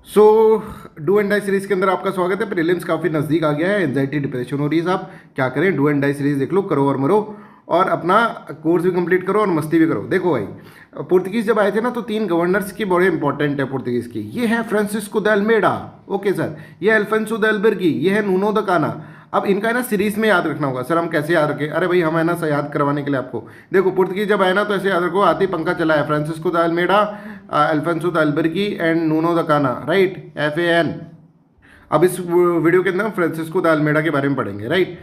So do and die series के अंदर आपका स्वागत है। प्रीलिम्स काफ़ी नज़दीक आ गया है, एंजाइटी डिप्रेशन हो रही है साहब, क्या करें। डू एंड डाई सीरीज देख लो, करो और मरो, और अपना कोर्स भी कंप्लीट करो और मस्ती भी करो। देखो भाई, पुर्तगीज जब आए थे ना तो 3 गवर्नर्स की बड़े इंपॉर्टेंट है पुर्तगीज की। ये है Francisco de Almeida, okay sir, ये है अल्फोंसो द अल्बर्गी, ये है नूनो द काना। अब इनका है ना सीरीज में याद रखना होगा। सर हम कैसे याद रखें? अरे भाई हम है ना याद करवाने के लिए आपको। देखो पुर्तगीज जब आए ना तो ऐसे याद रखो, हाथी पंखा चला है, Francisco de Almeida, Alfonso de Albuquerque and Nuno da Cunha, right, FAN। अब इस वीडियो के अंदर हम फ्रांसिस्को द अल्मेडा के बारे में पढ़ेंगे, राइट।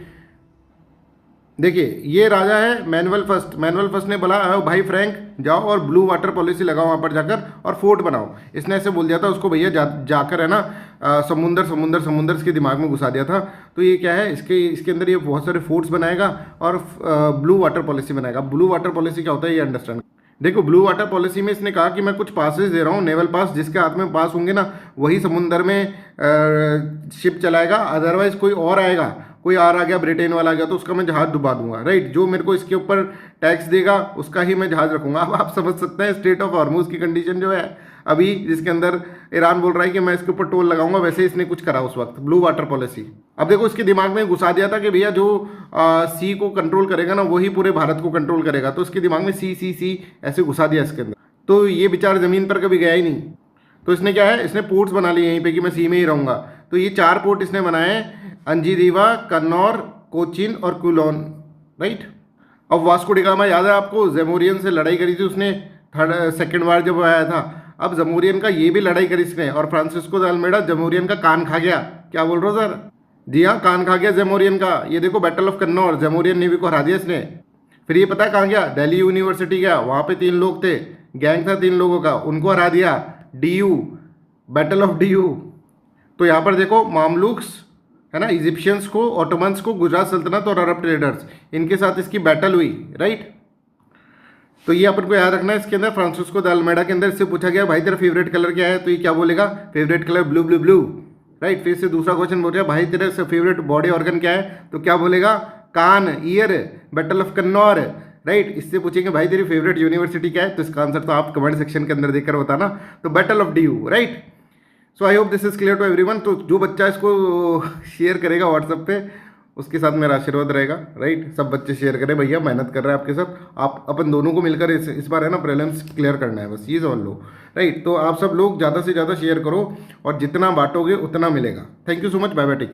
देखिए ये राजा है मैनुअल फर्स्ट। मैनुअल फर्स्ट ने बोला भाई फ्रैंक जाओ और ब्लू वाटर पॉलिसी लगाओ वहाँ पर जाकर और फोर्ट बनाओ। इसने ऐसे बोल दिया था उसको, भैया जाकर है ना समुंदर समुंदर समुंदर इसके दिमाग में घुसा दिया था। तो ये क्या है, इसके अंदर ये बहुत सारे फोर्ट्स बनाएगा और ब्लू वाटर पॉलिसी बनाएगा। ब्लू वाटर पॉलिसी क्या होता है ये अंडरस्टैंड। देखो ब्लू वाटर पॉलिसी में इसने कहा कि मैं कुछ पासेज दे रहा हूँ, नेवल पास, जिसके हाथ में पास होंगे ना वही समुंदर में शिप चलाएगा, अदरवाइज कोई और आएगा, कोई और आ गया, ब्रिटेन वाला आ गया तो उसका मैं जहाज डुबा दूंगा, राइट। जो मेरे को इसके ऊपर टैक्स देगा उसका ही मैं जहाज रखूंगा। अब आप समझ सकते हैं स्ट्रेट ऑफ हॉर्मुज की कंडीशन जो है अभी, जिसके अंदर ईरान बोल रहा है कि मैं इसके ऊपर टोल लगाऊंगा, वैसे इसने कुछ करा उस वक्त, ब्लू वाटर पॉलिसी। अब देखो इसके दिमाग में घुसा दिया था कि भैया जो सी को कंट्रोल करेगा ना वही पूरे भारत को कंट्रोल करेगा, तो इसके दिमाग में सी ऐसे घुसा दिया इसके अंदर। तो ये बेचारा जमीन पर कभी गया ही नहीं। तो इसने क्या है, इसने पोर्ट्स बना लिए यहीं पे कि मैं सी में ही रहूंगा। तो ये 4 पोर्ट इसने बनाए हैं, अंजीरीवा, कन्नौर, कोचिन और कुलोन, राइट। अब वास्को डी गामा याद है आपको, जेमोरियन से लड़ाई करी थी उसने, सेकेंड बार जब आया था। अब जमोरियन का ये भी लड़ाई करी इसने, और फ्रांसिस्को द अल्मेडा जमोरियन का कान खा गया। क्या बोल रहे हो सर? जी हाँ, कान खा गया जेमोरियन का। ये देखो बैटल ऑफ कन्नौर, जेमोरियन नेवी को हरा दिया इसने। फिर ये पता है कहाँ गया? दिल्ली यूनिवर्सिटी गया, वहाँ पे 3 लोग थे, गैंग था 3 लोगों का, उनको हरा दिया। DU, battle of DU। तो यहाँ पर देखो मामलुक्स है ना, इजिप्शियंस को, ऑटोमन्स को, गुजरात सल्तनत और अरब ट्रेडर्स, इनके साथ इसकी बैटल हुई, राइट। तो ये अपन को याद रखना है। इसके अंदर फ्रांसिस्को द अल्मेडा के अंदर इससे पूछा गया भाई तेरा फेवरेट कलर क्या है, तो ये क्या बोलेगा? Favourite colour blue blue blue, right. फिर से दूसरा क्वेश्चन बोल रहा है भाई तेरा फेवरेट बॉडी ऑर्गन क्या है, तो क्या बोलेगा? कान, ईयर, बैटल ऑफ कन्नौर, राइट। इससे पूछेंगे भाई तेरी फेवरेट यूनिवर्सिटी क्या है, तो इसका आंसर तो आप कमेंट सेक्शन के अंदर देखकर बताना, तो battle of DU, right. So I hope this is clear to everyone. तो जो बच्चा इसको शेयर करेगा व्हाट्सएप पे, उसके साथ मेरा आशीर्वाद रहेगा, राइट। सब बच्चे शेयर करें, भैया मेहनत कर रहे हैं आपके साथ, आप अपन दोनों को मिलकर इस बार है ना प्रीलिम्स क्लियर करना है, बस ये समझ लो, राइट। तो आप सब लोग ज़्यादा से ज़्यादा शेयर करो और जितना बांटोगे उतना मिलेगा। Thank you so much, bye bye, take.